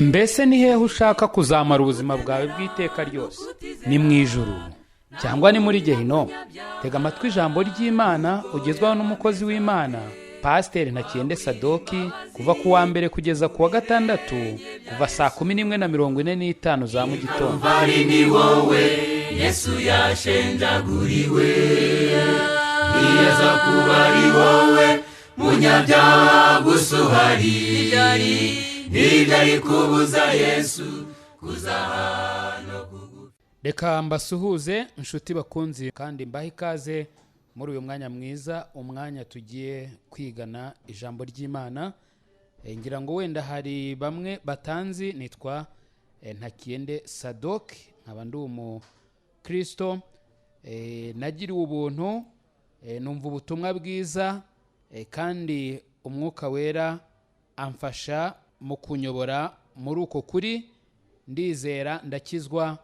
mbese ni hehe ushaka kuzamara ubuzima bwawe bw'iteka ryose? Ni mu ijuru cyangwa ni muri gehinomu? Tega amatwi ijambo ry'Imana ugezwaho n'umukozi w'Imana Pasiteri Ntakiyende Sadock, kuva ku wa mbere kugeza ku wa gatandatu, kuva saa 11:45 za mu gitondo. Ni wowe Yesu yashenjaguriwe, niyaza kuba ari wowe munyabyaha gusuhari, ntibyari kubuza Yesu kuza hano kugufi. Reka mbasuhuze inshuti bakunzi kandi mbahe ikaze muri uyu mwanya mwiza, umwanya tugiye kwigana ijambo ry'Imana. Ngira ngo wenda hari bamwe batanzi, nitwa Ntakiyende Sadock, nkaba ndi umukristo, nagiriwe ubuntu, numva ubutumwa bwiza, kandi umwuka wera amfasha mu kunyobora muri uko kuri, ndizera ndakizwa.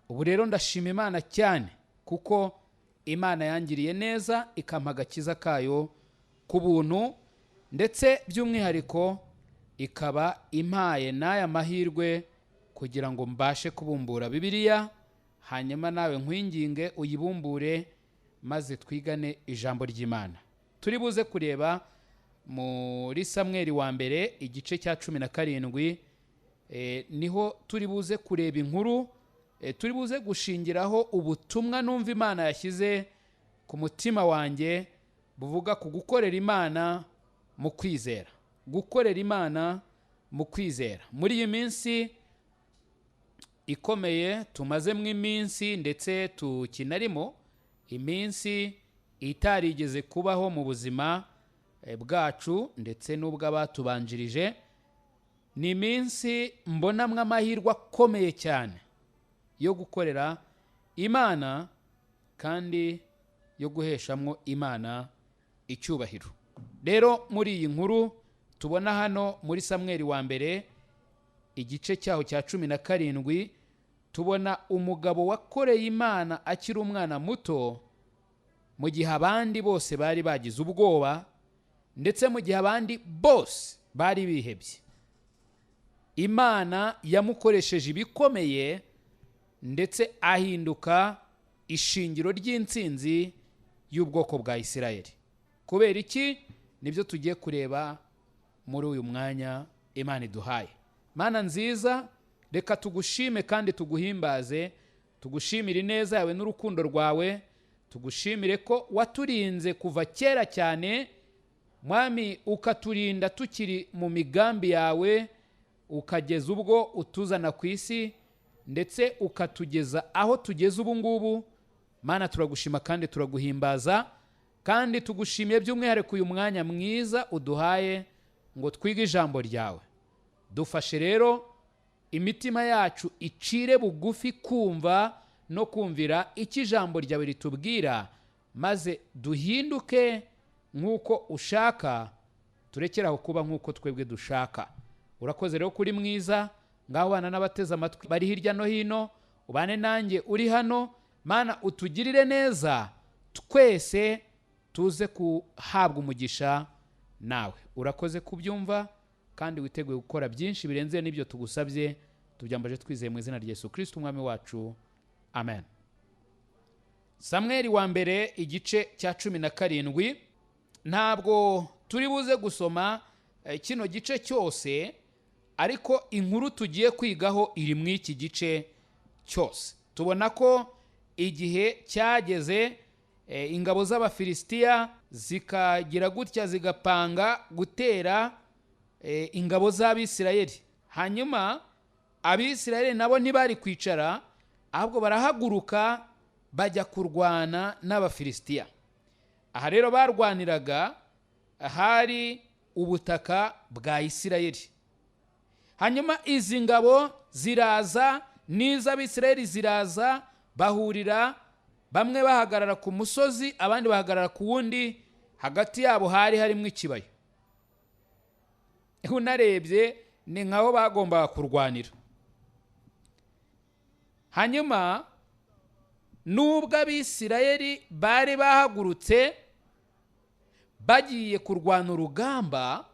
Ubu rero ndashima Imana cyane kuko Imana yangiriye neza ikampa agakiza kayo ku buntu, ndetse by'umwihariko ikaba impaye n'aya mahirwe kugira ngo mbashe kubumbura Bibiliya, hanyuma nawe nkwinginge uyibumbure maze twigane ijambo ry'Imana. Turi buze kureba muri Samweli wa mbere igice cya 17, niho turi buze kureba inkuru, turi buze gushingiraho ubutumwa numva Imana yashyize ku mutima wanjye, buvuga ku gukorera Imana mu kwizera. Gukorera Imana mu kwizera. Muri iyi minsi ikomeye tumazemo iminsi, ndetse tukinarimo iminsi itarigeze kubaho mu buzima bwacu ndetse n'ubw'abatubanjirije, ni iminsi mbonamwe amahirwe akomeye cyane yo gukorera Imana kandi yo guheshamwo Imana icyubahiro. Rero muri iyi nkuru tubona hano muri Samweli wa mbere igice cyaho cya 17, tubona umugabo wakoreye Imana akiri umwana muto, mu gihe abandi bose bari bagize ubwoba, ndetse mu gihe abandi bose bari bihebye. Imana yamukoresheje ibikomeye, ndetse ahinduka ishingiro ry'intsinzi y'ubwoko bwa Isirayeli. Kubera iki? Nibyo tugiye kureba muri uyu mwanya Imana iduhaye. Mana nziza, reka tugushime kandi tuguhimbaze, tugushimire ineza yawe n'urukundo rwawe, tugushimire ko waturinze kuva kera cyane, Mwami, ukaturinda tukiri mu migambi yawe, ukageza ubwo utuzana ku isi, ndetse ukatugeza aho tugeze ubu ngubu. Mana, turagushima kandi turaguhimbaza, kandi tugushimiye by'umwihariko uyu mwanya mwiza uduhaye ngo twige ijambo ryawe. Dufashe rero imitima yacu icire bugufi kumva no kumvira icyo ijambo ryawe ritubwira, maze duhinduke nk'uko ushaka, turekeraho kuba nk'uko twebwe dushaka. Urakoze rero kuri mwiza, ngaho bana n'abateze amatwi bari hirya no hino, ubane nanjye uri hano. Mana, utugirire neza, twese tuze kuhabwa umugisha nawe. Urakoze kubyumva kandi witeguye gukora byinshi birenze n'ibyo tugusabye, tubyambaje twizeye mu izina rya Yesu Kristo umwami wacu, amen. Samweli wa mbere igice cya 17, ntabwo turi buze gusoma kino gice cyose, ariko inkuru tugiye kwigaho iri mu iki gice cyose. Tubona ko igihe cyageze, ingabo z'Abafilisitiya zikagira gutya zigapanga gutera ingabo z'Abisirayeli. Hanyuma Abisirayeli nabo ntibari kwicara, ahubwo barahaguruka bajya kurwana n'Abafilisitiya. Aha rero barwaniraga hari ubutaka bwa Isirayeli. Hanyuma izi ngabo ziraza, n'iz'Abisirayeli ziraza, bahurira, bamwe bahagarara ku musozi, abandi bahagarara ku wundi, hagati yabo hari harimo ikibaya. Unarebye ni nkaho bagombaga kurwanira. Hanyuma nubwo Abisirayeli bari bahagurutse bagiye kurwana urugamba,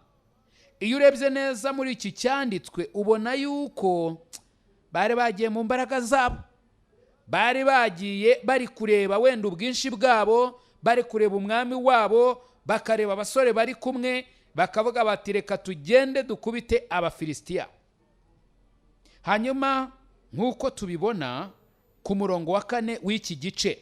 iyo urebye neza muri iki cyanditswe ubona yuko bari bagiye mu mbaraga zabo, bari bagiye bari kureba wenda ubwinshi bwabo, bari kureba umwami wabo, bakareba abasore bari kumwe, bakavuga bati reka tugende dukubite abafilisitiya. Hanyuma nk'uko tubibona ku murongo wa 4 w'iki gice,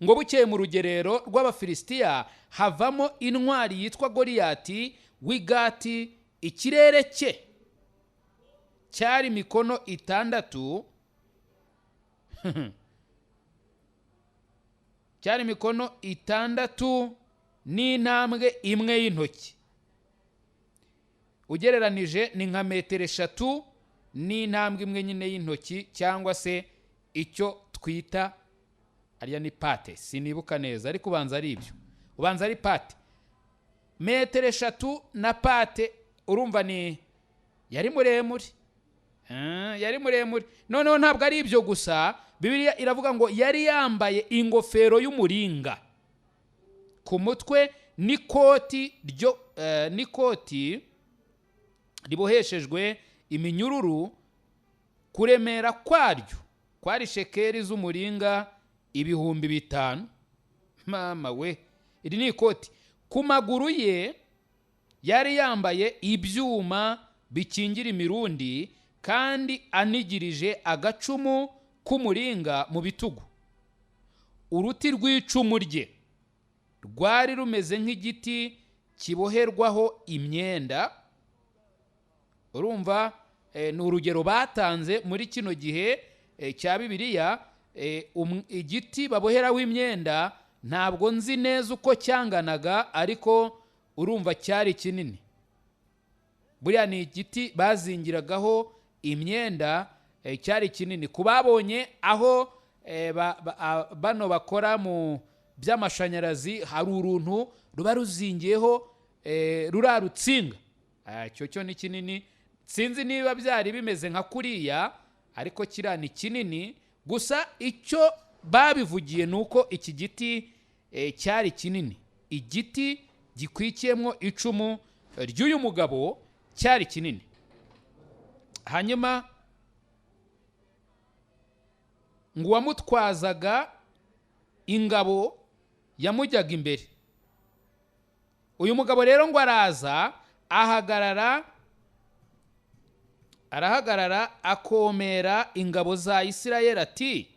ngo bukeye mu rugerero rw'abafilisitiya havamo intwari yitwa Goliyati w'Igati, ikirere cye cyari mikono 6 cyari mikono 6 n'intambwe imwe y'intoki, ugereranije ni nka metero 3 n'intambwe imwe nyine y'intoki, cyangwa se icyo twita ariya ni pate, sinibuka neza ariko ubanza ari ibyo, ubanza ari pate. Metero 3 na pate, urumva ni yari muremure, yari muremure. Noneho ntabwo ari ibyo gusa, Bibiliya iravuga ngo yari yambaye ingofero y'umuringa ku mutwe n'ikoti riboheshejwe iminyururu, kuremera kwaryo kwari shekeri z'umuringa 5,000. Mama we, iri ni ikoti. Ku maguru ye yari yambaye ibyuma bikingira imirundi, kandi anigirije agacumu k'umuringa mu bitugu. Uruti rw'icumu rye rwari rumeze nk'igiti kiboherwaho imyenda. Urumva ni urugero batanze muri kino gihe cya Bibiliya. Igiti baboheraho imyenda ntabwo nzi neza uko cyanganaga, ariko urumva cyari kinini. Buriya ni igiti bazingiragaho imyenda, cyari kinini. Kubabonye aho bano bakora mu by'amashanyarazi, hari uruntu ruba ruzingiyeho rurarutsinga, cyo ni kinini. Sinzi niba byari bimeze nka kuriya, ariko kiriya ni kinini. Gusa icyo babivugiye nuko iki giti cyari kinini. Igiti gikwikiyemo icumu ry'uyu mugabo cyari kinini. Hanyuma ngo uwamutwazaga ingabo yamujyaga imbere. Uyu mugabo rero ngo araza, arahagarara akomera ingabo za Isirayeli ati,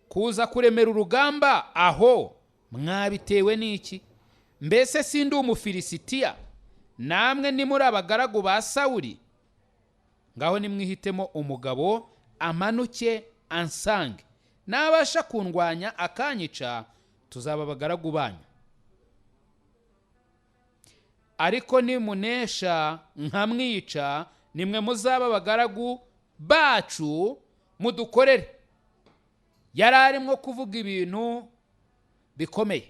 kuza kuremera urugamba aho mwabitewe n'iki? Mbese sindi umufilisitiya, namwe ni muri abagaragu ba Sawuli? Ngaho nimwihitemo umugabo amanuke ansange, nabasha kundwanya akanyica, tuzaba abagaragu banyu. Ariko nimunesha nkamwica, nimwe muzaba abagaragu bacu, mudukorere. Yari arimo kuvuga ibintu bikomeye.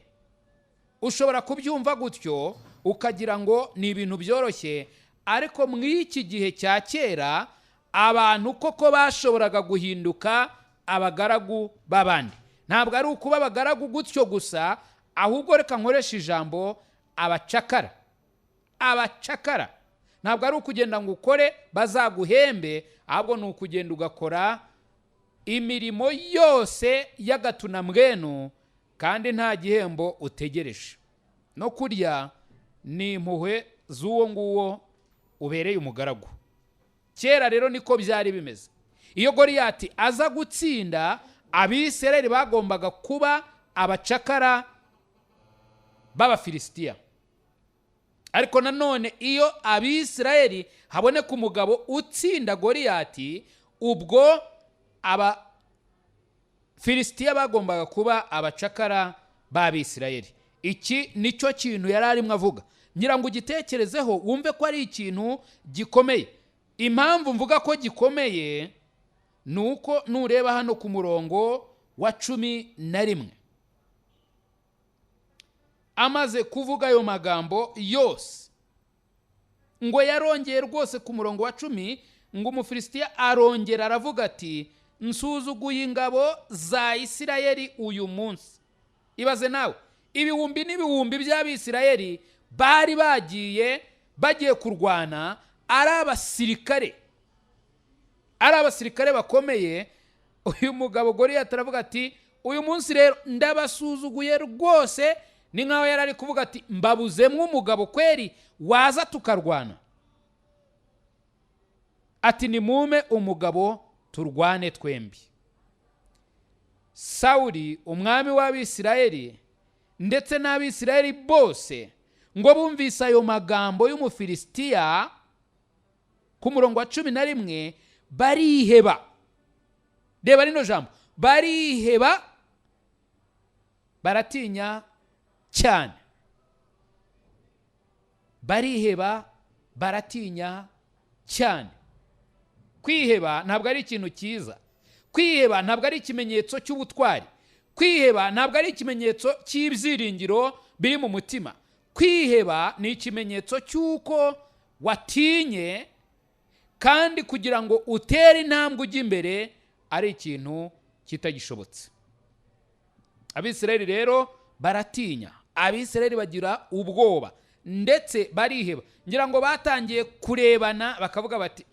Ushobora kubyumva gutyo ukagira ngo ni ibintu byoroshye, ariko mw'iki gihe cya kera abantu koko bashoboraga guhinduka abagaragu b'abandi. Ntabwo ari ukuba abagaragu gutyo gusa, ahubwo reka nkoresha ijambo abacakara. Abacakara ntabwo ari ukugenda ngo ukore bazaguhembe, ahubwo ni ukugenda ugakora imirimo yose y'agatunambwenu, kandi nta gihembo utegereje. No kurya ni impuhwe z'uwo nguwo ubereye umugaragu. Kera rero niko byari bimeze. Iyo Goliyati aza gutsinda, Abisirayeli bagombaga kuba abacakara b'Abafilisitiya. Ariko nanone iyo Abisirayeli haboneka umugabo utsinda Goliyati, ubwo Abafilisitiya bagombaga kuba abacakara b'Abisirayeli. Iki nicyo kintu yari arimo avuga. Ngira ngo ugitekerezeho wumve ko ari ikintu gikomeye. Impamvu mvuga ko gikomeye nuko nureba hano ku murongo wa 11, amaze kuvuga ayo magambo yose, ngo yarongeye rwose ku murongo wa 10, ngo Umufilisitiya arongera aravuga ati, nsuzuguye ingabo za Isirayeli uyu munsi. Ibaze nawe, ibihumbi n'ibihumbi by'Abisirayeli bari bagiye kurwana ari abasirikare bakomeye. Uyu mugabo Goliyati aravuga ati uyu munsi rero ndabasuzuguye rwose, ni nkaho yari ari kuvuga ati mbabuzemwo umugabo kweri waza tukarwana. Ati nimume umugabo turwane twembi. Sawuli umwami w'Abisirayeli ndetse n'Abisirayeli bose ngo bumvise ayo magambo y'Umufilisitiya, ku murongo wa 11 bariheba. Reba rino jambo, bariheba, baratinya cyane. Bariheba, baratinya cyane. Kwiheba ntabwo ari ikintu cyiza. Kwiheba ntabwo ari ikimenyetso cy'ubutwari. Kwiheba ntabwo ari ikimenyetso cy'ibyiringiro biri mu mutima. Kwiheba ni ikimenyetso cy'uko watinye, kandi kugira ngo utere intambwe ujya imbere ari ikintu kitagishobotse. Abisirayeli rero baratinya, Abisirayeli bagira ubwoba ndetse bariheba. Ngira ngo batangiye kurebana bakavuga bati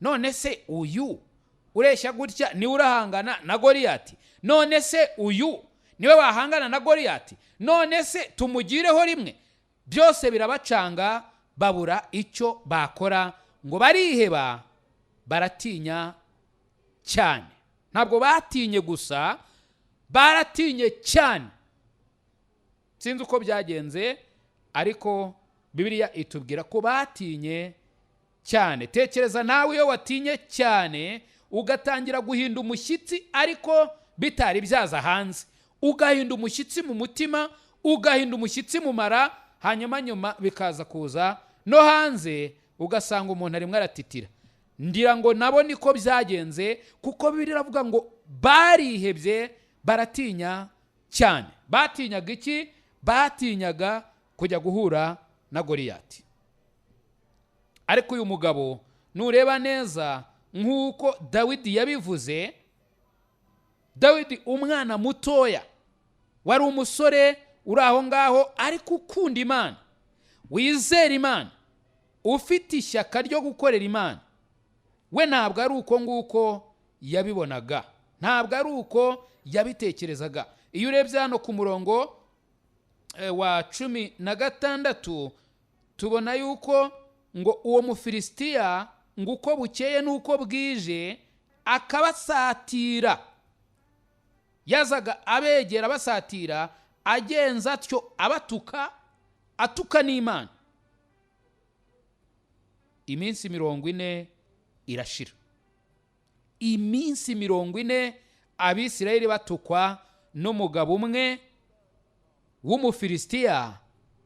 none se uyu ureshya gutya ni urahangana na Goliyati? None se uyu niwe wahangana na Goliyati? None se tumugireho rimwe? Byose birabacanga, babura icyo bakora, ngo bariheba, baratinya cyane. Ntabwo batinye gusa, baratinye cyane. Sinzi uko byagenze, ariko Bibiliya itubwira ko batinye cyane. Tekereza nawe iyo watinye cyane ugatangira guhinda umushyitsi, ariko bitari byaza hanze. Ugahinda umushyitsi mu mutima, ugahinda umushyitsi mu mara, hanyuma nyuma bikaza kuza no hanze, ugasanga umuntu arimo aratitira. Ndira ngo nabo niko byagenze, kuko Bibiliya iravuga ngo barihebye, baratinya cyane. Batinyaga iki? Batinyaga kujya guhura na Goliyati. Ariko uyu mugabo nureba neza nk'uko Dawidi yabivuze, Dawidi umwana mutoya, wari umusore uri aho ngaho ariko ukunda Imana, wizera Imana, ufite ishyaka ryo gukorera Imana. We ntabwo ari uko nguko yabibonaga, ntabwo ari uko yabitekerezaga. Iyo urebye hano ku murongo wa 16 tubona yuko ngo uwo Mufilisitiya ngo uko bukeye n'uko bwije akabasatira. Yazaga abegera basatira, agenza atyo atuka n'Imana. Iminsi 40 irashira. Iminsi 40 Abisirayeli batukwa n'umugabo umwe w'Umufilisitiya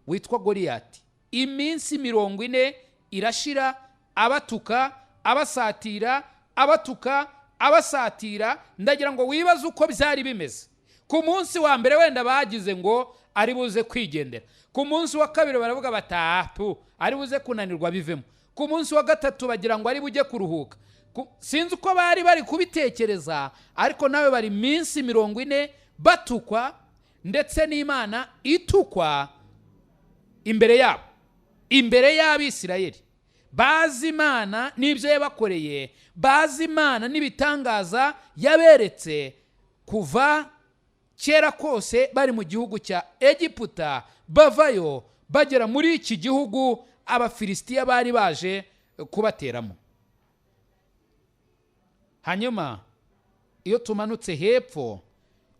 witwa Goliyati. Iminsi 40 irashira, abatuka, abasatira, abatuka, abasatira. Ndagira ngo wibaze uko byari bimeze. Ku munsi wa mbere wenda bagize ngo ari buze kwigendera. Ku munsi wa kabiri baravuga batatu ari buze kunanirwa bivemo. Ku munsi wa gatatu bagira ngo ari bujye kuruhuka. Sinzi uko bari kubitekereza, ariko nawe bari minsi 40 batukwa, ndetse n'Imana itukwa imbere yabo, imbere y'Abisirayeli. Bazi Imana n'ibyo yabakoreye, bazi Imana n'ibitangaza yaberetse kuva kera kose bari mu gihugu cya Egiputa, bavayo bagera muri iki gihugu Abafilisitiya bari baje kubateramo. Hanyuma iyo tumanutse hepfo,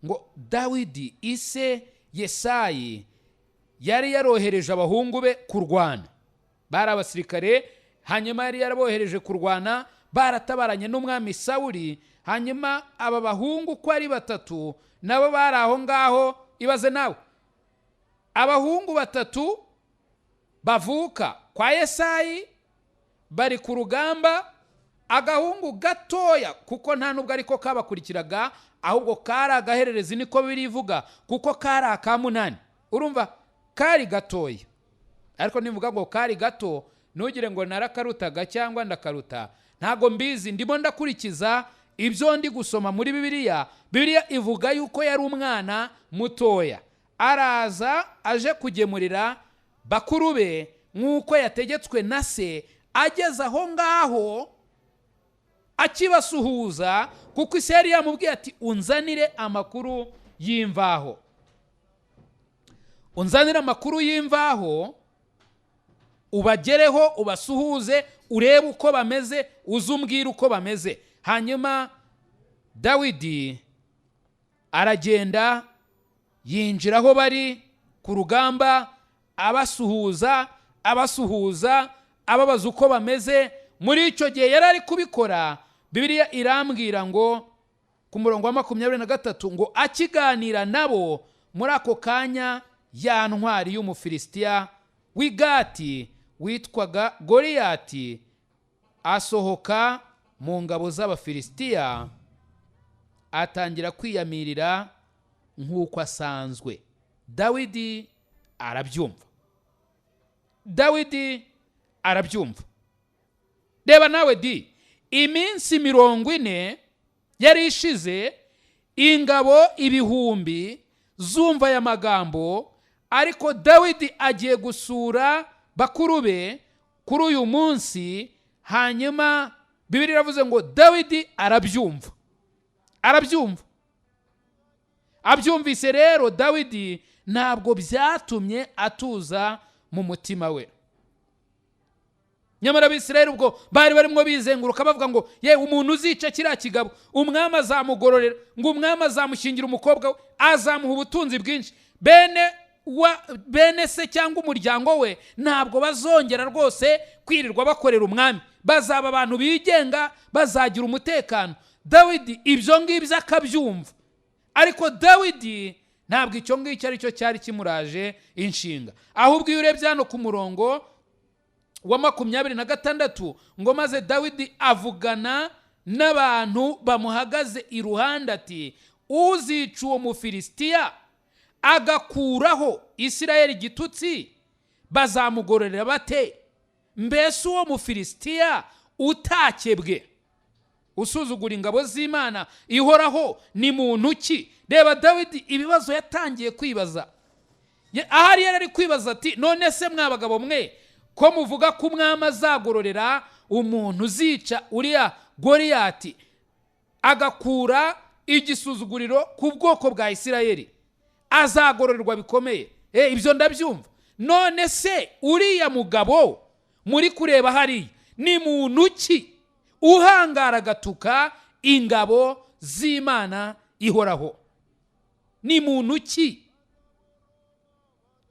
ngo Dawidi ise Yesayi yari yarohereje abahungu be kurwana. Bari abasirikare, hanyuma yari yarabohereje kurwana, baratabaranye n'umwami Sawuli. Hanyuma aba bahungu ko ari 3 nabo bari aho ngaho. Ibaze nawe, abahungu 3 bavuka kwa Yesayi bari ku rugamba. Agahungu gatoya, kuko nta nubwo ariko kabakurikiraga, ahubwo kari agahererezi niko birivuga, kuko kari akamunani. Urumva kari gatoya, ariko nivuga ngo kari gato ntugire ngo narakarutaga cyangwa ndakaruta. Ntago mbizi, ndimo ndakurikiza ibyo ndi gusoma muri Bibiliya. Bibiliya ivuga yuko yari umwana mutoya. Araza aje kugemurira bakuru be nk'uko yategetswe na se. Ageze aho ngaho akibasuhuza, kuko ise yari yamubwiye ati unzanire amakuru y'imvaho, unzanire amakuru y'imvaho, ubagereho ubasuhuze, urebe uko bameze, uzumbwire uko bameze. Hanyuma Dawidi aragenda yinjira aho bari ku rugamba, abasuhuza ababaza uko bameze. Muri icyo gihe yari ari kubikora, Bibiliya irambwira ngo ku murongo wa 23 ngo akiganira nabo, muri ako kanya ya ntwari y'Umufilisitiya w'i Gati witwaga Goliyati asohoka mu ngabo z'Abafilisitiya, atangira kwiyamirira nk'uko asanzwe. Dawidi arabyumva. Reba nawe iminsi 40 yari ishize, ingabo ibihumbi zumva aya magambo, ariko Dawidi agiye gusura bakuru be kuri uyu munsi. Hanyuma Bibiliya iravuze ngo Dawidi abyumvise. Rero Dawidi ntabwo byatumye atuza mu mutima we. Nyamara Abisirayeli ubwo bari barimo bizenguruka bavuga ngo ye umuntu uzica kiriya kigabo umwami azamugororera, ngo umwami azamushyingira umukobwa we, azamuha ubutunzi bwinshi, bene se cyangwa umuryango we ntabwo bazongera rwose kwirirwa bakorera umwami, bazaba abantu bigenga, bazagira umutekano. Dawidi ibyo ngibyo akabyumva, ariko Dawidi ntabwo icyo ngicyo ari cyo cyari kimuraje inshinga. Ahubwo iyo urebye hano ku murongo wa 26 ngo maze Dawidi avugana n'abantu bamuhagaze iruhande ati uzica uwo Mufilisitiya agakuraho Isirayeli igitutsi bazamugororera bate? Mbese uwo Mufilisitiya utakebwe usuzugura ingabo z'Imana ihoraho ni muntu ki? Reba Dawidi ibibazo yatangiye kwibaza. Ahari yari ari kwibaza ati none se mwabagabo mwe ko muvuga ko umwami azagororera umuntu uzica uriya Goliyati agakura igisuzuguriro ku bwoko bwa Isirayeli, azagororerwa bikomeye. Ibyo ndabyumva. None se uriya mugabo muri kureba hariya ni muntu ki uhangara gatuka ingabo z'Imana ihoraho? Ni muntu ki?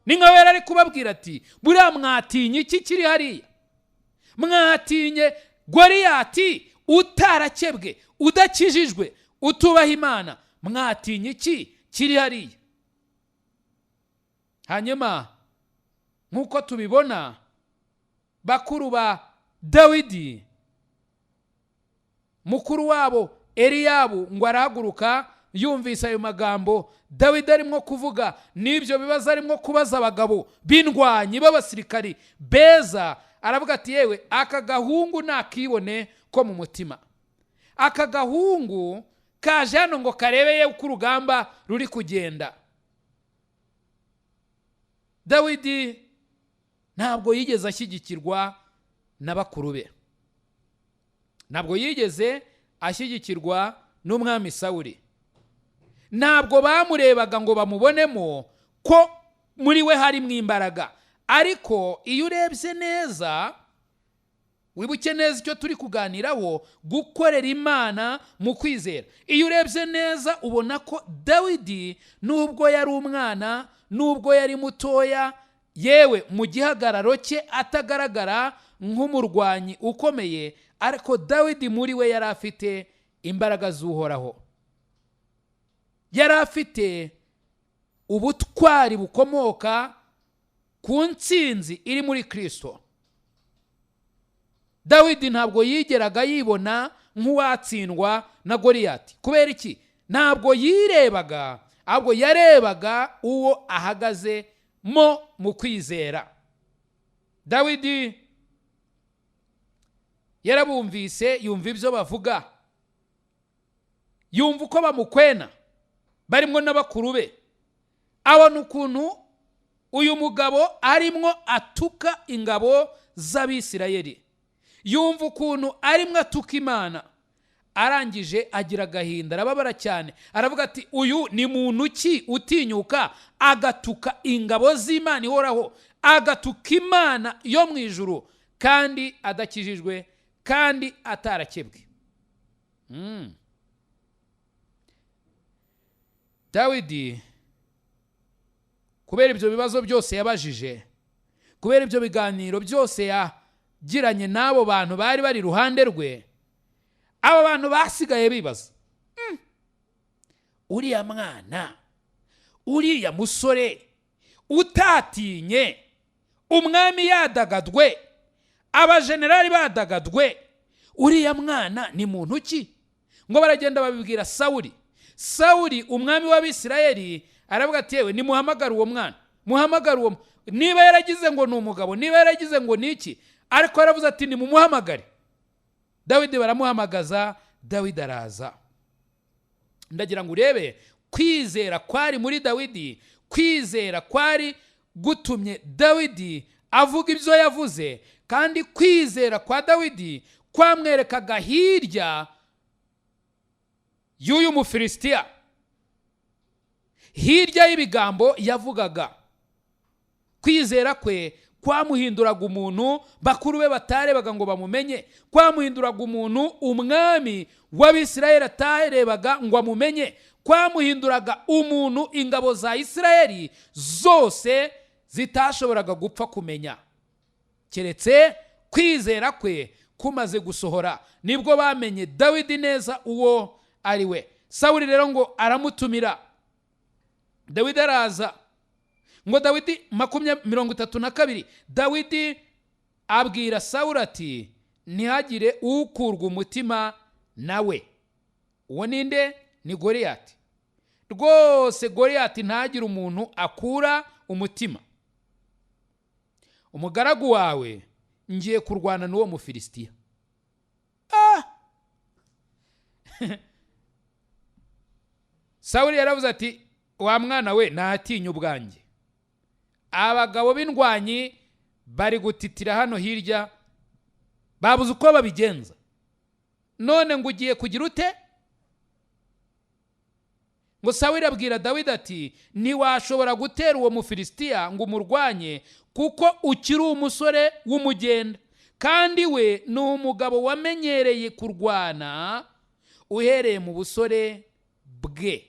Ni nkawe yari ari kubabwira ati buriya mwatinye iki kiri hariya? Mwatinye Goliyati utarakebwe, udakijijwe, utubaha Imana, mwatinye iki kiri hariya? Hanyuma nk'uko tubibona bakuru ba Dawidi, mukuru wabo Eliyabu ngo arahaguruka yumvise ayo magambo Dawidi arimo kuvuga, n'ibyo bibazo arimo kubaza abagabo b'indwanyi b'abasirikari beza. Aravuga ati yewe aka gahungu nakibone ko mu mutima, aka gahungu kaje hano ngo karebeye uko urugamba ruri kugenda. Dawidi ntabwo yigeze ashyigikirwa na bakuru be, ntabwo yigeze ashyigikirwa n'umwami Sawuli, ntabwo bamurebaga ngo bamubonemo ko muri we harimo imbaraga. Ariko iyo urebye neza, wibuke neza icyo turi kuganiraho, gukorera Imana mu kwizera. Iyo urebye neza ubona ko Dawidi nubwo yari umwana, nubwo yari mutoya, yewe mu gihagararo cye atagaragara nk'umurwanyi ukomeye, ariko Dawidi muri we yari afite imbaraga z'Uhoraho, yari afite ubutwari bukomoka ku ntsinzi iri muri Kristo. Dawidi ntabwo yigeraga yibona nk'uwatsindwa na Goliyati. Kubera iki? Ntabwo yirebaga, ahubwo yarebaga uwo ahagaze mu kwizera. Dawidi yarabumvise, yumva ibyo bavuga, yumva uko bamukwena barimo n'abakuru be, abona ukuntu uyu mugabo arimwo atuka ingabo z'Abisirayeli, yumva ukuntu arimwo atuka Imana, arangije agira agahinda, arababara cyane, aravuga ati uyu ni muntu ki utinyuka agatuka ingabo z'Imana ihoraho, agatuka Imana yo mu ijuru, kandi adakijijwe, kandi atarakebwe. Dawidi kubera ibyo bibazo byose yabajije, kubera ibyo biganiro byose yagiranye n'abo bantu bari bari iruhande rwe, aba bantu basigaye bibaza, uriya mwana, uriya musore utatinye, umwami yadagadwe, abajenerali badagadwe, uriya mwana ni muntu ki? Ngo baragenda babibwira Sawuli. Sawuli umwami w'Abisirayeli aravuga ati yewe nimuhamagara uwo mwana, muhamagara uwo, niba yaragize ngo ni umugabo, niba yaragize ngo ni iki, ariko yaravuze ati nimumuhamagare. Dawidi baramuhamagaza, Dawidi araza. Ndagira ngo urebe kwizera kwari muri Dawidi, kwizera kwari gutumye Dawidi avuga ibyo yavuze, kandi kwizera kwa Dawidi kwamwerekaga hirya y'uyu Mufilisitiya, hirya y'ibigambo yavugaga. Kwizera kwe kwamuhinduraga umuntu bakuru be batarebaga ngo bamumenye, kwamuhinduraga umuntu umwami w'Abisirayeli atarebaga ngo amumenye, kwamuhinduraga umuntu ingabo za Isirayeli zose zitashoboraga gupfa kumenya. Keretse kwizera kwe kumaze gusohora nibwo bamenye Dawidi neza uwo ari we. Sawuli rero ngo aramutumira, Dawidi araza. Ngo Dawidi 32, Dawidi abwira Sawuli ati ntihagire ukurwa umutima nawe. Uwo ninde? Ni Goliyati. Rwose Goliyati ntagire umuntu akura umutima. Umugaragu wawe ngiye kurwana n'uwo Mufilisitiya. Sawuli yaravuze ati wa mwana we ntatinya ubwanjye, abagabo b'indwanyi bari gutitira hano hirya, babuze uko babigenza, none ngo ugiye kugira ute? Ngo Sawuli abwira Dawidi ati ntiwashobora gutera uwo Mufilisitiya ngo umurwanye, kuko ukiri umusore w'umugenda, kandi we ni umugabo wamenyereye kurwana uhereye mu busore bwe.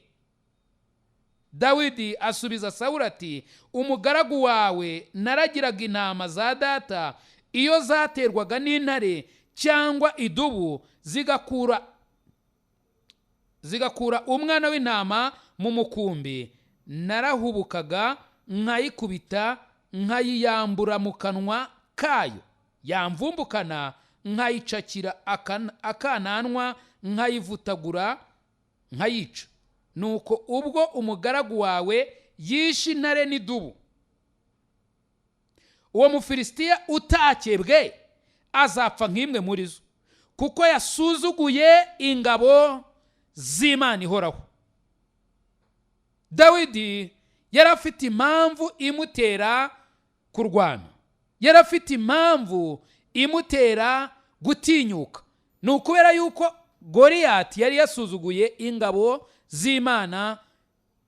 Dawidi asubiza Sawuli ati umugaragu wawe naragiraga intama za data, iyo zaterwaga n'intare cyangwa idubu zigakura umwana w'intama mu mukumbi, narahubukaga nkayikubita nkayiyambura mu kanwa kayo, yamvumbukana nkayicakira akananwa nkayivutagura nkayica. Nuko ubwo umugaragu wawe yishe intare n'idubu, uwo Mufilisitiya utakebwe azapfa nk'imwe muri zo, kuko yasuzuguye ingabo z'Imana ihoraho. Dawidi yari afite impamvu imutera kurwana, yari afite impamvu imutera gutinyuka. Ni ukubera yuko Goliyati yari yasuzuguye ingabo z'Imana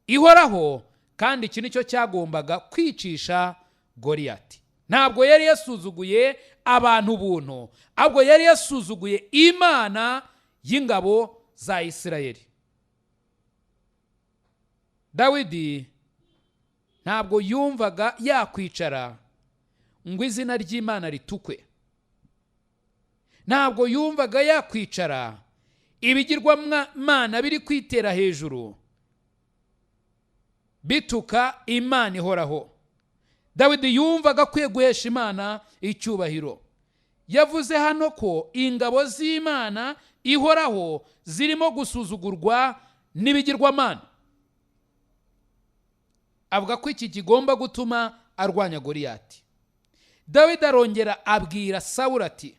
ihoraho, kandi iki nicyo cyagombaga kwicisha Goliyati. Ntabwo yari yasuzuguye abantu buntu, ahubwo yari yasuzuguye Imana y'ingabo za Isirayeli. Dawidi ntabwo yumvaga yakwicara ngo izina ry'Imana ritukwe, ntabwo yumvaga yakwicara ibigirwamana biri kwitera hejuru bituka Imana ihoraho. Dawidi yumvaga akwiye guhesha Imana icyubahiro. Yavuze hano ko ingabo z'Imana ihoraho zirimo gusuzugurwa n'ibigirwamana. Avuga ko iki kigomba gutuma arwanya Goliyati. Dawidi arongera abwira Sawuli ati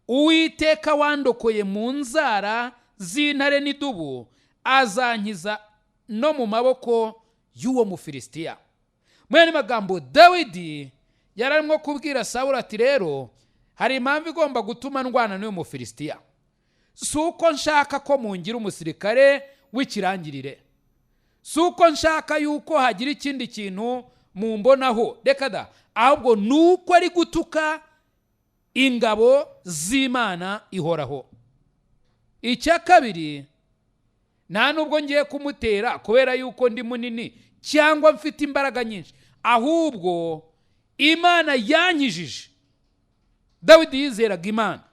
Uwiteka wandokoye mu nzara z'intare n'idubu azankiza no mu maboko y'uwo Mufilisitiya. mwene magambo Dawidi yararimo kubwira Sawuli ati rero hari impamvu igomba gutuma ndwana n'uyu Mufilisitiya, si uko nshaka ko mungira umusirikare w'ikirangirire, si uko nshaka yuko hagira ikindi kintu mumbonaho, reka da, ahubwo nuko ari gutuka ingabo z'Imana ihoraho. Icya kabiri, nta nubwo ngiye kumutera kubera yuko ndi munini cyangwa mfite imbaraga nyinshi, ahubwo Imana yankijije. Dawidi yizeraga Imana.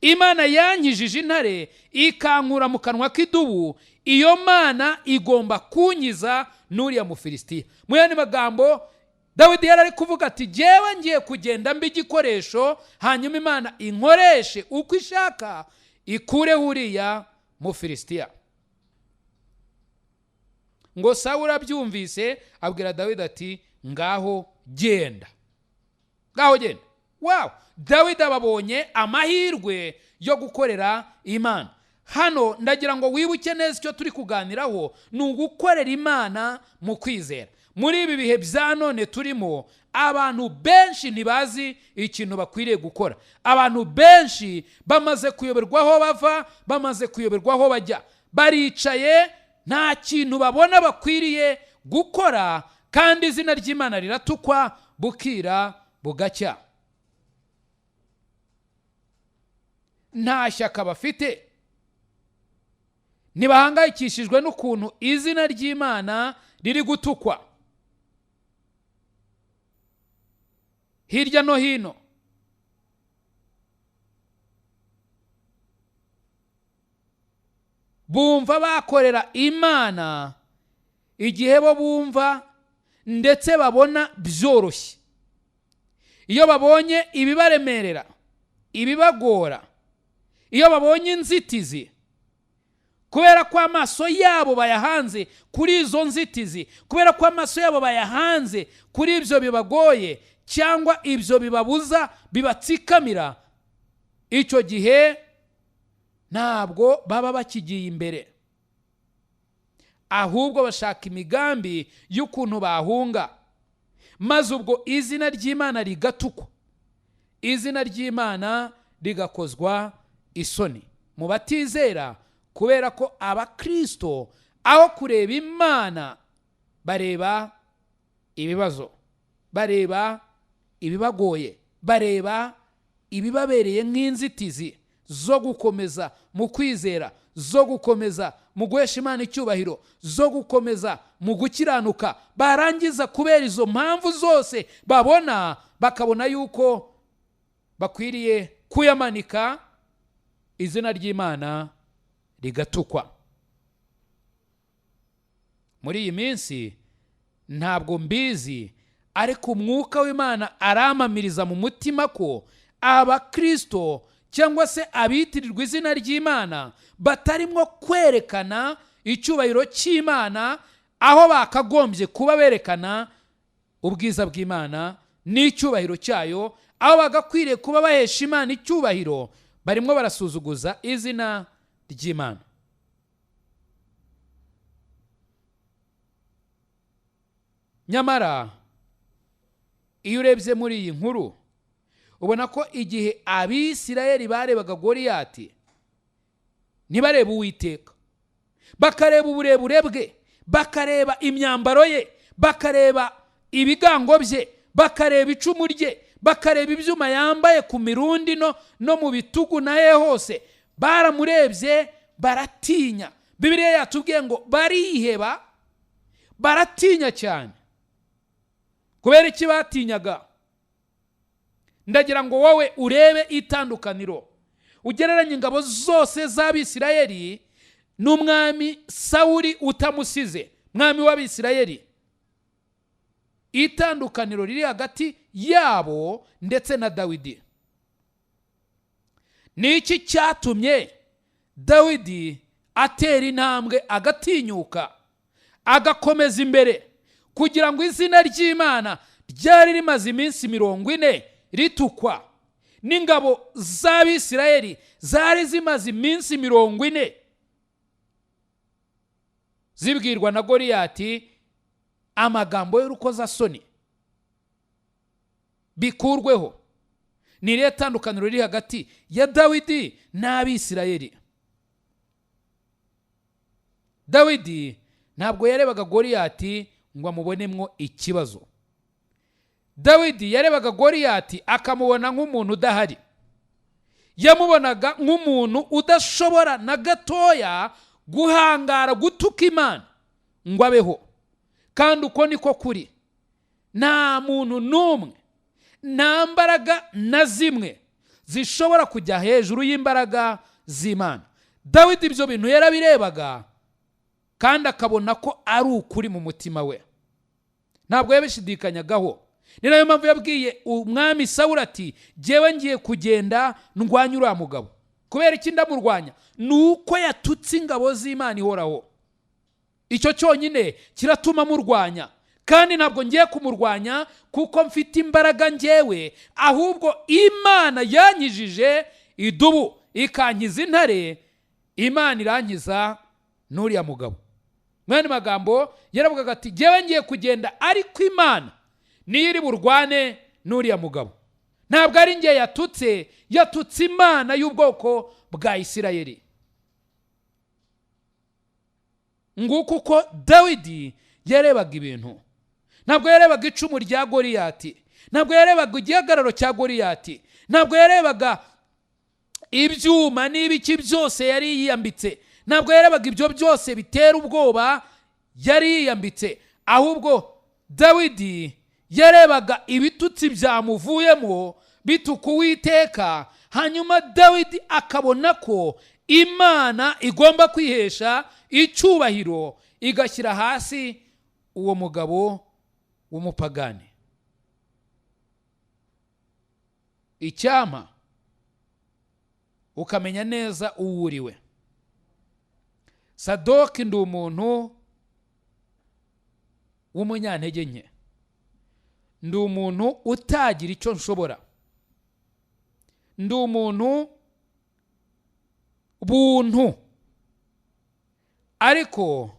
Imana yankijije intare ikankura mu kanwa k'idubu, iyo Mana igomba kunkiza n'uriya Mufilisitiya. Mu yandi magambo Dawidi yarari kuvuga ati jewe ngiye kugenda mba igikoresho, hanyuma Imana inkoreshe uko ishaka ikure uriya Mufilisitiya. Ngo Sawuli abyumvise abwira Dawidi ati ngaho genda, ngaho genda. Wow, Dawidi ababonye amahirwe yo gukorera Imana. Hano ndagira ngo wibuke neza icyo turi kuganiraho, ni ugukorera Imana mu kwizera. Muri ibi bihe bya none turimo, abantu benshi ntibazi ikintu bakwiriye gukora. Abantu benshi bamaze kuyoberwa aho bava, bamaze kuyoberwa aho bajya, baricaye nta kintu babona bakwiriye gukora, kandi izina ry'Imana riratukwa bukira bugacya. Nta shyaka bafite, ntibahangayikishijwe n'ukuntu izina ry'Imana riri gutukwa hirya no hino. Bumva bakorera Imana igihe bo bumva ndetse babona byoroshye. Iyo babonye ibibaremerera, ibibagora, iyo babonye inzitizi, kubera ko amaso yabo bayahanze kuri izo nzitizi, kubera ko amaso yabo bayahanze kuri ibyo bibagoye cyangwa ibyo bibabuza, bibatsikamira, icyo gihe ntabwo baba bakigiye imbere, ahubwo bashaka imigambi y'ukuntu bahunga, maze ubwo izina ry'Imana rigatukwa, izina ry'Imana rigakozwa isoni mu batizera, kubera ko abakristo aho kureba Imana bareba ibibazo, bareba ibibagoye, bareba ibibabereye nk'inzitizi zo gukomeza mu kwizera, zo gukomeza mu guhesha Imana icyubahiro, zo gukomeza mu gukiranuka. Barangiza kubera izo mpamvu zose babona, bakabona yuko bakwiriye kuyamanika, izina ry'Imana rigatukwa. Muri iyi minsi ntabwo mbizi, ariko umwuka w'Imana aramamiriza mu mutima ko abakristo cyangwa se abitirirwa izina ry'Imana batarimo kwerekana icyubahiro cy'Imana aho bakagombye kuba berekana ubwiza bw'Imana n'icyubahiro cyayo, aho bagakwiriye kuba bahesha Imana icyubahiro, barimo barasuzuguza izina ry'Imana. Nyamara iyo urebye muri iyi nkuru ubona ko igihe Abisirayeli barebaga Goliyati ntibareba Uwiteka, bakareba uburebure bwe, bakareba imyambaro ye, bakareba ibigango bye, bakareba icumu rye, bakareba ibyuma yambaye ku mirundi no mu bitugu na he hose, baramurebye baratinya. Bibiliya yatubwiye ngo bariheba, baratinya cyane. Kubera iki batinyaga? Ndagira ngo wowe urebe itandukaniro, ugereranye ingabo zose z'Abisirayeli n'umwami Sawuli utamusize, mwami w'Abisirayeli. Itandukaniro riri hagati yabo ndetse na Dawidi. Ni iki cyatumye Dawidi atera intambwe agatinyuka, agakomeza imbere, kugira ngo izina ry'Imana ryari rimaze iminsi 40 ritukwa, n'ingabo z'Abisirayeli zari zimaze iminsi 40 zibwirwa na Goliyati amagambo y'urukozasoni, bikurweho. Ni irihe tandukaniro riri hagati ya Dawidi n'Abisirayeli? Dawidi ntabwo yarebaga Goliyati ngo amubonemwo ikibazo. Dawidi yarebaga Goliyati akamubona nk'umuntu udahari. Yamubonaga nk'umuntu udashobora na gatoya guhangara gutuka Imana ngo abeho. Kandi uko niko kuri. Nta muntu n'umwe, nta mbaraga na zimwe zishobora kujya hejuru y'imbaraga z'Imana. Dawidi ibyo bintu yarabirebaga kandi akabona ko ari ukuri mu mutima we, ntabwo yabishidikanyagaho. Ni nayo mpamvu yabwiye umwami Sawuli ati, jyewe ngiye kugenda ndwanya uriya mugabo. Kubera iki ndamurwanya? Nuko yatutse ingabo z'Imana ihoraho. Icyo cyonyine kiratuma murwanya. Kandi ntabwo ngiye kumurwanya kuko mfite imbaraga njyewe, ahubwo Imana yankijije idubu ikankiza intare, Imana irankiza n'uriya mugabo. Mwene magambo yaravugaga ati, jyewe ngiye kugenda ariko Imana niyo iri burwane n'uriya mugabo. Ntabwo ari njye yatutse Imana y'ubwoko bwa Isirayeli. Nguko uko Dawidi yarebaga ibintu. Ntabwo yarebaga icumu rya Goliyati, ntabwo yarebaga igihagararo cya Goliyati, ntabwo yarebaga ibyuma n'ibiki byose yari yiyambitse, ntabwo yarebaga ibyo byose bitera ubwoba yari yiyambitse. Ahubwo Dawidi yarebaga ibitutsi byamuvuyemo bituka Uwiteka. Hanyuma Dawidi akabona ko Imana igomba kwihesha icyubahiro igashyira hasi uwo mugabo w'umupagani. Icyama ukamenya neza uwo uriwe. Sadock ndi umuntu w'umunyantege nke, ndi umuntu utagira icyo nshobora, ndi umuntu buntu, ariko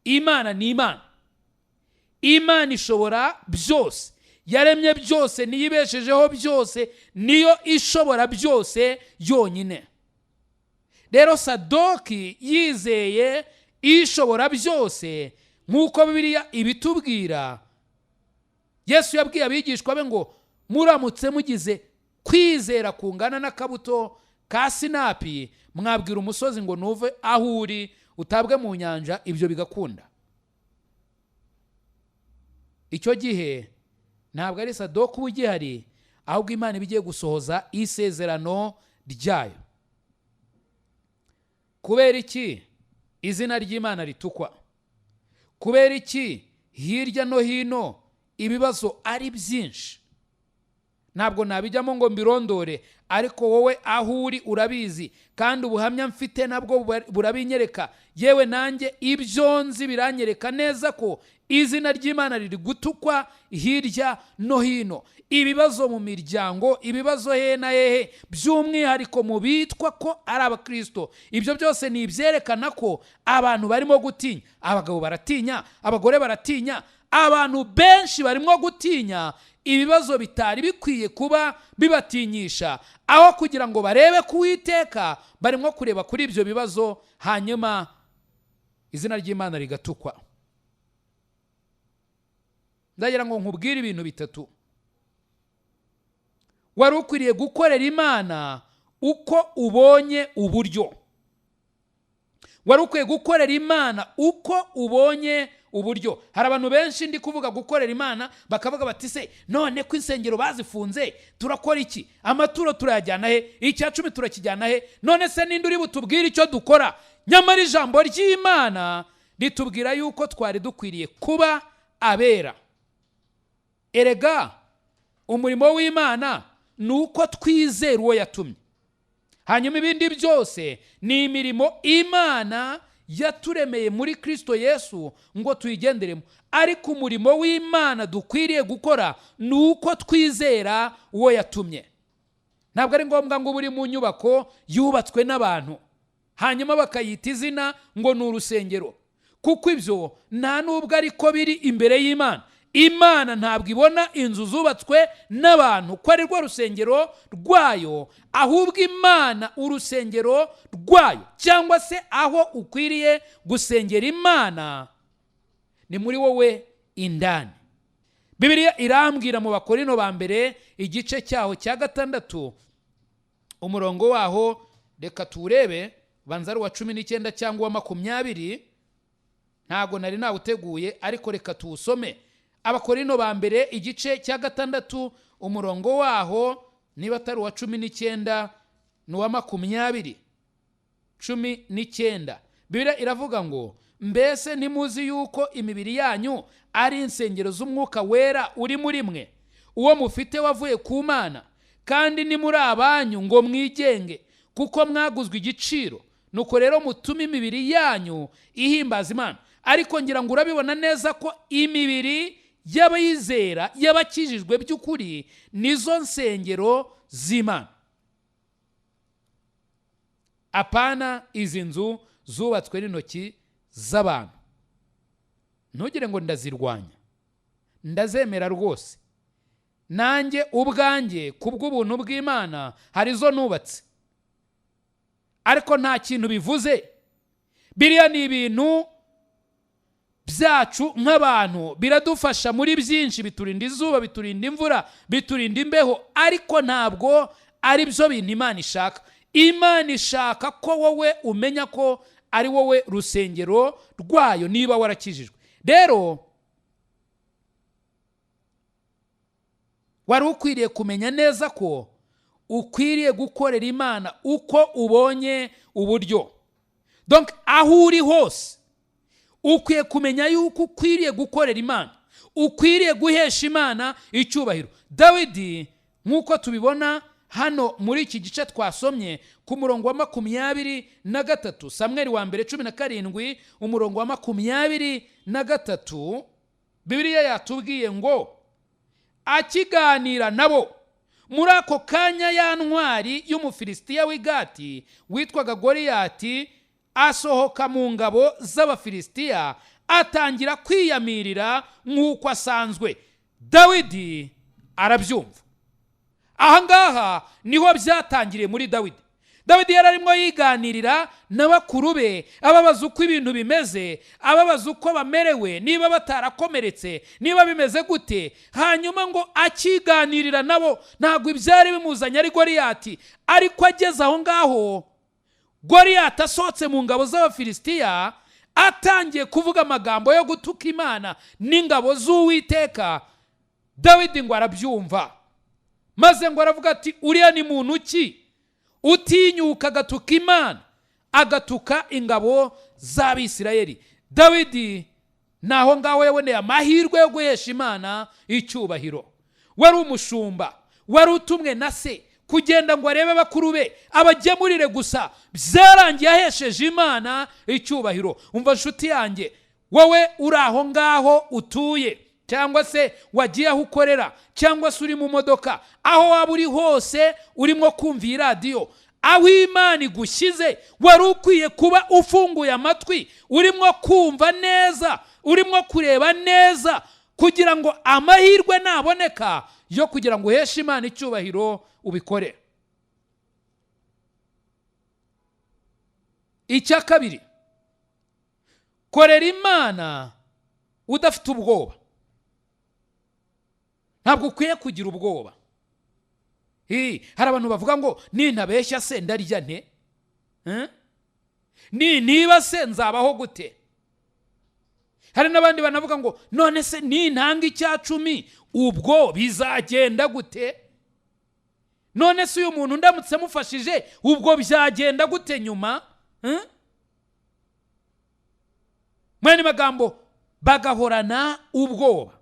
Imana ni Imana. Imana ishobora byose, yaremye byose, niyo ibeshejeho byose, niyo ishobora byose yonyine. Rero Sadock yizeye ishobora byose nk'uko Bibiliya ibitubwira. Yesu yabwiye abigishwa be ngo, muramutse mugize kwizera kungana n'akabuto ka sinapi, mwabwira umusozi ngo nuve aho uri utabwe mu nyanja, ibyo bigakunda. Icyo gihe ntabwo ari Sadock uba ugihari, ahubwo Imana iba igiye gusohoza isezerano ryayo. Kubera iki izina ry'Imana ritukwa? Kubera iki hirya no hino ibibazo ari byinshi? Ntabwo nabijyamo ngo mbirondore, ariko wowe aho uri urabizi, kandi ubuhamya mfite nabwo burabinyereka. Yewe nanjye ibyo nzi biranyereka neza ko izina ry'Imana riri gutukwa hirya no hino. Ibibazo mu miryango, ibibazo hehe na hehe, by'umwihariko mu bitwa ko ari abakristo. Ibyo byose ni ibyerekana ko abantu barimo gutinya. Abagabo baratinya, abagore baratinya, abantu benshi barimo gutinya ibibazo bitari bikwiye kuba bibatinyisha. Aho kugira ngo barebe ku Uwiteka, barimo kureba kuri ibyo bibazo, hanyuma izina ry'Imana rigatukwa. Ndagira ngo nkubwire ibintu bitatu wari ukwiriye gukorera Imana uko ubonye uburyo. Wari ukwiye gukorera Imana uko ubonye uburyo. Hari abantu benshi ndi kuvuga gukorera Imana bakavuga bati, se none ko insengero bazifunze turakora iki? Amaturo turayajyana he? Icya cumi turakijyana he? None se ninde uri butubwire icyo dukora? Nyamara ijambo ry'Imana ritubwira yuko twari dukwiriye kuba abera. Erega umurimo w'Imana ni uko twizera uwo yatumye. Hanyuma ibindi byose ni imirimo Imana yaturemeye muri Kristo Yesu ngo tuyigenderemo. Ariko umurimo w'Imana dukwiriye gukora ni uko twizera uwo yatumye. Ntabwo ari ngombwa ngo uri mu nyubako yubatswe n'abantu hanyuma bakayita izina ngo ni urusengero, kuko ibyo nta nubwo ariko biri imbere y'Imana. Imana ntabwo ibona inzu zubatswe n'abantu ko ari rwo rusengero rwayo, ahubwo Imana urusengero rwayo cyangwa se aho ukwiriye gusengera Imana ni muri wowe indani. Bibiliya irambwira mu Bakorino ba mbere igice cyaho cya 6 umurongo waho, reka tuwurebe, banza ari wa 19 cyangwa wa 20. Ntago nari nawuteguye ariko reka tuwusome. Abakorino ba mbere igice cya 6 umurongo waho, niba atari wa 19 n'uwa 20. 19 Bibiliya iravuga ngo, mbese ntimuzi yuko imibiri yanyu ari insengero z'umwuka wera uri muri mwe, uwo mufite wavuye ku Mana, kandi ni muri abanyu ngo mwigenge, kuko mwaguzwe igiciro. Nuko rero mutume imibiri yanyu ihimbaza Imana. Ariko ngira ngo urabibona neza ko imibiri y'abayizera y'abakijijwe by'ukuri nizo nsengero z'Imana, apana izi nzu zubatswe n'intoki z'abantu. Ntugire ngo ndazirwanya, ndazemera rwose. Nanjye ubwanjye kubw'ubuntu bw'Imana hari zo nubatse, ariko nta kintu bivuze. Biriya ni ibintu byacu nk'abantu, biradufasha muri byinshi, biturinda izuba, biturinda imvura, biturinda imbeho, ariko ntabwo ari byo bintu Imana ishaka. Imana ishaka ko wowe umenya ko ari wowe rusengero rwayo niba warakijijwe. Rero wari ukwiriye kumenya neza ko ukwiriye gukorera Imana uko ubonye uburyo. Donc aho uri hose ukwiye kumenya yuko ukwiriye gukorera Imana, ukwiriye guhesha Imana icyubahiro. Dawidi nk'uko tubibona hano muri iki gice twasomye ku murongo wa 23, Samweli wa mbere 17 umurongo wa 23, Bibiliya yatubwiye ngo akiganira nabo muri ako kanya ya ntwari y'Umufilisitiya w'Igati witwaga Goliyati asohoka mu ngabo z'Abafilisitiya, atangira kwiyamirira nk'uko asanzwe. Dawidi arabyumva. Ahangaha niho byatangiriye muri Dawidi. Dawidi yararimo yiganirira n'abakuru be, ababaza uko ibintu bimeze, ababaza uko bamerewe, niba batarakomeretse, niba bimeze gute. Hanyuma ngo akiganirira nabo, ntabwo ibyari bimuzanye ari Goliyati, ariko ageze aho ngaho Goliyati asohotse mu ngabo z'Abafilisitiya, atangiye kuvuga amagambo yo gutuka Imana n'ingabo z'Uwiteka. Dawidi ngo arabyumva, maze ngo aravuga ati, uriya ni muntu ki utinyuka agatuka Imana, agatuka ingabo z'Abisirayeli? Dawidi naho ngaho yaboneye amahirwe yo guhesha Imana icyubahiro. Wari umushumba, wari utumwe na se kugenda ngo arebe bakuru be, abagemurire gusa. Byarangiye ahesheje Imana icyubahiro. Umva nshuti yanjye, wowe uri aho ngaho utuye, cyangwa se wagiye aho ukorera, cyangwa se uri mu modoka, aho waba uri hose urimo kumva iyi radiyo, aho Imana igushyize wari ukwiye kuba ufunguye amatwi, urimo kumva neza, urimo kureba neza, kugira ngo amahirwe naboneka yo kugira ngo uheshe Imana icyubahiro ubikore. Icya kabiri, korera Imana udafite ubwoba. Ntabwo ukwiye kugira ubwoba. Hari abantu bavuga ngo nintabeshya se ndarya nte? Niba se nzabaho gute? Hari n'abandi banavuga ngo none se nintanga icya 10 ubwo bizagenda gute? None se uyu muntu ndamutse mufashije ubwo byagenda gute nyuma? Mwene magambo bagahorana ubwoba,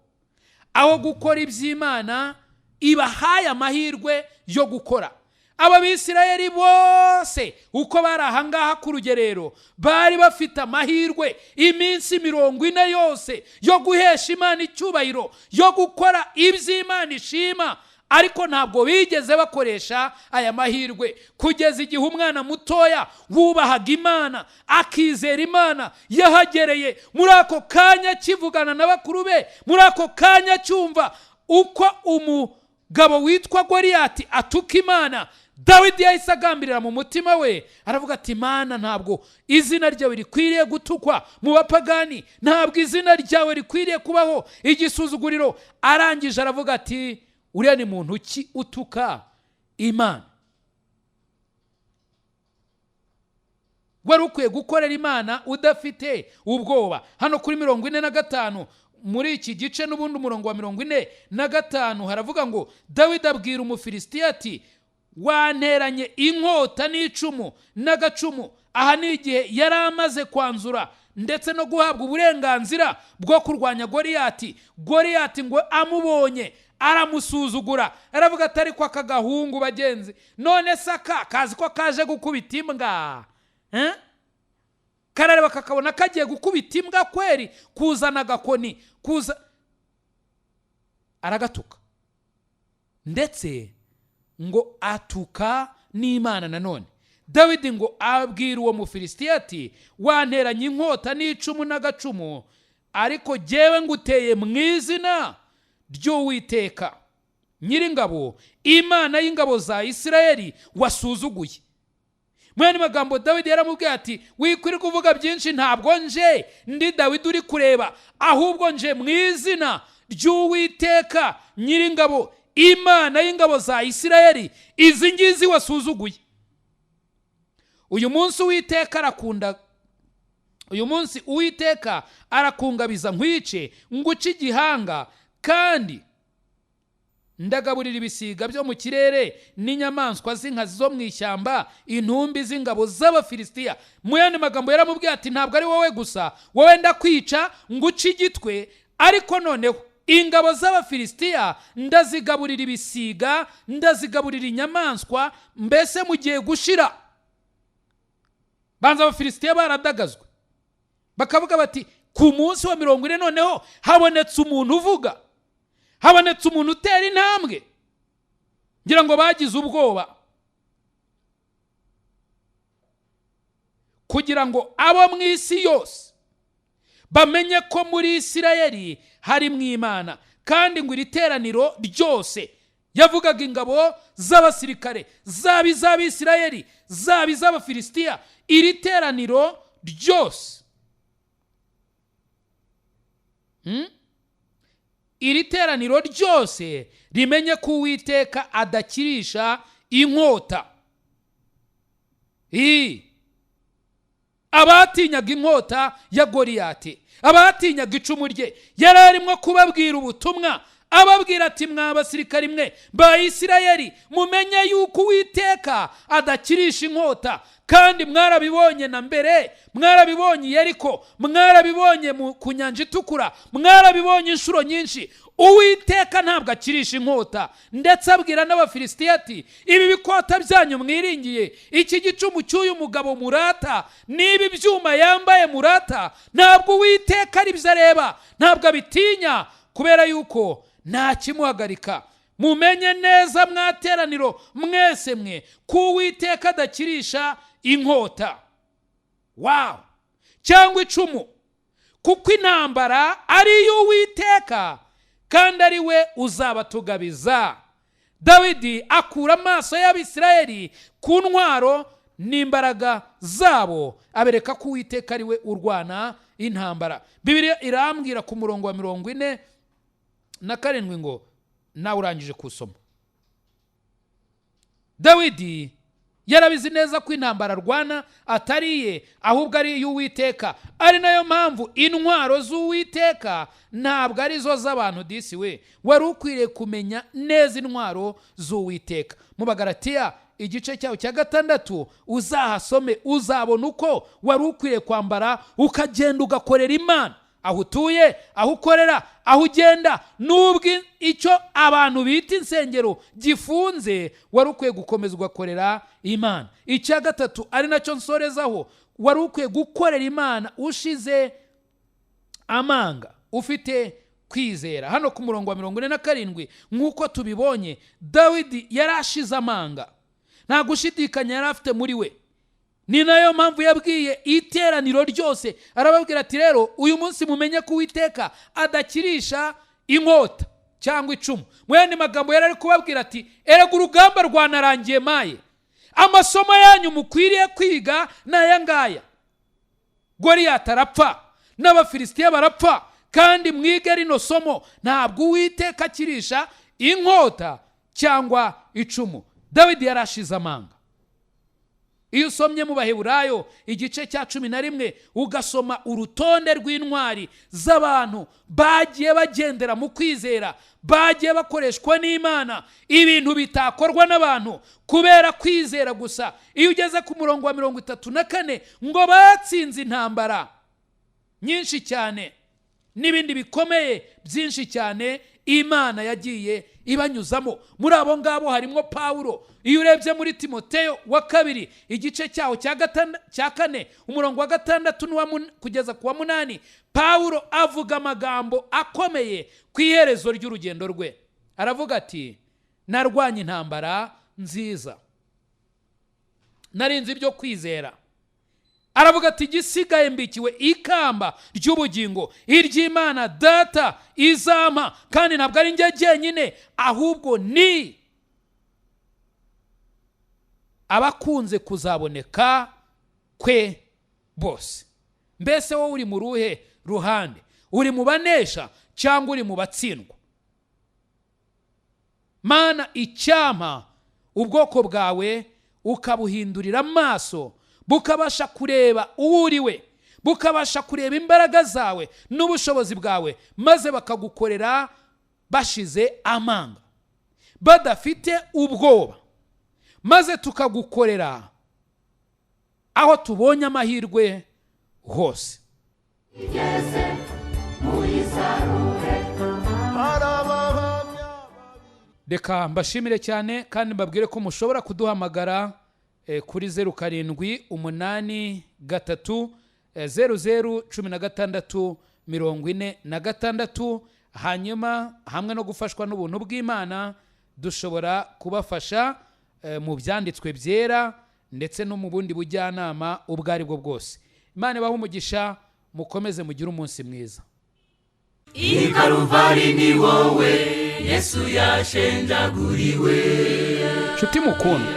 aho gukora iby'Imana ibahaye amahirwe yo gukora. Aba Bisirayeli bose uko bari ahangaha ku rugerero bari bafite amahirwe iminsi 40 yose yo guhesha Imana icyubahiro, yo gukora iby'Imana ishima, ariko ntabwo bigeze bakoresha aya mahirwe kugeza igihe umwana mutoya wubahaga Imana akizera Imana yahagereye muri ako kanya kivugana na bakuru be, muri ako kanya cyumva uko umugabo witwa Goliyati atuka Imana. Dawidi yahise agambirira mu mutima we, aravuga ati Imana ntabwo izina ryawe rikwiriye gutukwa mu bapagani, ntabwo izina ryawe rikwiriye kubaho igisuzuguriro. Arangije aravuga ati uriya ni muntu ki utuka Imana? Wari ukwiye gukorera Imana udafite ubwoba. Hano kuri 45 muri iki gice n'ubundi umurongo wa 45 haravuga ngo Dawidi abwira Umufilisitiya ati wanteranye inkota n'icumu n'agacumu. Aha ni igihe yari amaze kwanzura ndetse no guhabwa uburenganzira bwo kurwanya Goliyati. Goliyati ngo amubonye aramusuzugura, aravuga ati ariko aka gahungu bagenzi, none saka kazi ko kaje gukubita imbwa, karareba kakabona kagiye gukubita imbwa kweri, kuzana agakoni kuza, aragatuka ndetse ngo atuka n'Imana nanone. Dawidi ngo abwira uwo Mufilisitiya ati wanteranye inkota n'icumu n'agacumu, ariko jyewe nguteye mu izina ry'Uwiteka Nyiringabo, Imana y'ingabo za Isirayeli wasuzuguye. Mwene magambo Dawidi yaramubwiye ati wikwiri kuvuga byinshi, ntabwo nje ndi Dawidi uri kureba, ahubwo nje mu izina ry'Uwiteka Nyiringabo, Imana y'ingabo za Isirayeli, izi ngizi wasuzuguye. Uyu munsi Uwiteka arakungabiza nkwice nguce igihanga, kandi ndagaburira ibisiga byo mu kirere n'inyamaswa z'inkazi zo mu ishyamba, intumbi z'ingabo z'Abafilisitiya. Mu yandi magambo yaramubwiye ati ntabwo ari wowe gusa, wowe ndakwica nguce igitwe, ariko noneho ingabo z'Abafilisitiya ndazigaburira ibisiga, ndazigaburira inyamaswa, mbese mugiye gushira. Banza Abafilisitiya baradagazwe, bakavuga bati ku munsi wa 40 noneho habonetse umuntu uvuga, habonetse umuntu utera intambwe. Ngira ngo bagize ubwoba, kugira ngo abo mu isi yose bamenye ko muri Isirayeli hari mu Imana. Kandi ngo iri teraniro ryose, yavugaga ingabo z'abasirikare, zaba iz'Abisirayeli zaba iz'Abafilisitiya, iri teraniro ryose, iri teraniro ryose rimenye ko Uwiteka adakirisha inkota. Abatinyaga inkota ya Goliyati, abatinyaga icumu rye, yari arimo kubabwira ubutumwa, ababwira ati mwa basirikari mwe ba Isirayeli, mumenye yuko Uwiteka adakirisha inkota. Kandi mwarabibonye na mbere, mwarabibonye Yeriko, mwarabibonye ku nyanja itukura, mwarabibonye inshuro nyinshi. Uwiteka ntabwo akirisha inkota. Ndetse abwira n'Abafilisitiya ati ibi bikota byanyu mwiringiye, iki gicumu cy'uyu mugabo murata, n'ibi byuma yambaye murata, ntabwo Uwiteka ari byo areba, ntabwo abitinya, kubera yuko nta kimuhagarika. Mumenye neza mwateraniro mwese mwe ko Uwiteka adakirisha inkota, cyangwa icumu, kuko intambara ari y'Uwiteka kandi ari we uzabatugabiza. Dawidi akura amaso y'Abisirayeli ku ntwaro n'imbaraga zabo, abereka ko Uwiteka ari we urwana intambara. Bibiliya irambwira ku murongo wa 47 ngo nawe urangije kusoma. Dawidi yarabizi neza ko intambara arwana atariye, ahubwo ari y'Uwiteka. Ari nayo mpamvu intwaro z'Uwiteka ntabwo ari zo z'abantu disi we. Wari ukwiriye kumenya neza intwaro z'Uwiteka. Mu Bagalatiya igice cyawo cya 6 uzahasome, uzabona uko wari ukwiriye kwambara ukagenda ugakorera Imana, aho utuye, aho ukorera, aho ugenda. Nubwo icyo abantu bita insengero gifunze, wari ukwiye gukomeza ugakorera Imana. Icya 3 ari nacyo nsorezaho, wari ukwiye gukorera Imana ushize amanga, ufite kwizera. Hano ku murongo wa 47 nk'uko tubibonye, Dawidi yarashize amanga, nta gushidikanya yari afite muri we. Ni nayo mpamvu yabwiye iteraniro ryose, arababwira ati rero uyu munsi mumenye ko Uwiteka adakirisha inkota cyangwa icumu. Mu yandi magambo yari ari kubabwira ati erega urugamba rwanarangiye maye, amasomo yanyu mukwiriye kwiga n'aya ngaya. Goliyati arapfa n'Abafilisitiya barapfa, kandi mwige rino somo, ntabwo Uwiteka akirisha inkota cyangwa icumu. Dawidi yarashize amanga. Iyo usomye mu Baheburayo igice cya 11 ugasoma urutonde rw'intwari z'abantu bagiye bagendera mu kwizera, bagiye bakoreshwa n'Imana, ibintu bitakorwa n'abantu kubera kwizera gusa. Iyo ugeze ku murongo wa 34 ngo batsinze intambara nyinshi cyane n'ibindi bikomeye byinshi cyane Imana yagiye ibanyuzamo. Muri abo ngabo harimo Pawulo. Iyo urebye muri Timoteyo wa 2 igice cyaho cya 4 umurongo wa 6 kugeza ku wa 8, Pawulo avuga amagambo akomeye ku iherezo ry'urugendo rwe. Aravuga ati narwanye intambara nziza, narinze ibyo kwizera. Aravuga ati gisigaye mbikiwe ikamba ry'ubugingo, iry'Imana Data izampa, kandi ntabwo ari njye jyenyine, ahubwo ni abakunze kuzaboneka kwe bose. Mbese wowe uri mu ruhe ruhande? Uri mu banesha cyangwa uri mu batsindwa? Mana icyampa ubwoko bwawe ukabuhindurira amaso, bukabasha kureba uwo uriwe, bukabasha kureba imbaraga zawe n'ubushobozi bwawe, maze bakagukorera bashize amanga, badafite ubwoba, maze tukagukorera aho tubonye amahirwe hose. Reka mbashimire cyane kandi mbabwire ko mushobora kuduhamagara kuri 0783001646. hanyuma hamwe no gufashwa n'ubuntu bw'Imana dushobora kubafasha mu byanditswe byera ndetse no mu bundi bujyanama ubwo ari bwo bwose. Imana ibahe umugisha, mukomeze mugire umunsi mwiza. I Calvary ni wowe Yesu yashenjaguriwe. Nshuti mukundwa,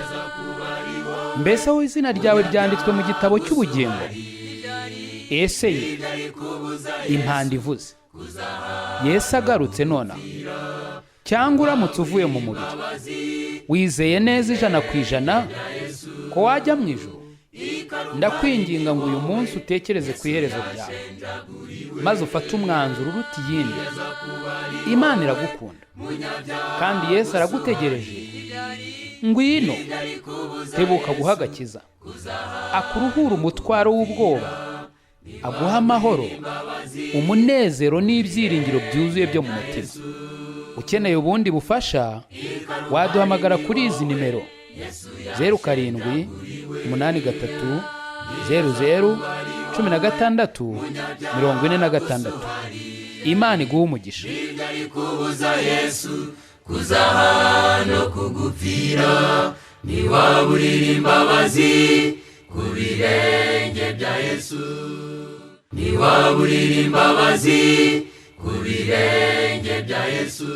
mbese aho izina ryawe ryanditswe mu gitabo cy'ubugingo? Ese ye impanda ivuze Yesu agarutse nona, cyangwa uramutse uvuye mu mubiri, wizeye neza 100% ko wajya mu ijuru? Ndakwinginga ngo uyu munsi utekereze ku iherezo ryawe, maze ufate umwanzuro uruta iyindi. Imana iragukunda kandi Yesu aragutegereje. Ngwino, tebuka guha agakiza, akuruhura umutwaro w'ubwoba, aguha amahoro, umunezero n'ibyiringiro byuzuye byo mu mutima. Ukeneye ubundi bufasha, waduhamagara kuri izi nimero 0783001646. Imana iguha umugisha. Kuza hano kugupfira, niwaburira imbabazi ku birenge bya Yesu, niwaburira imbabazi ku birenge bya Yesu.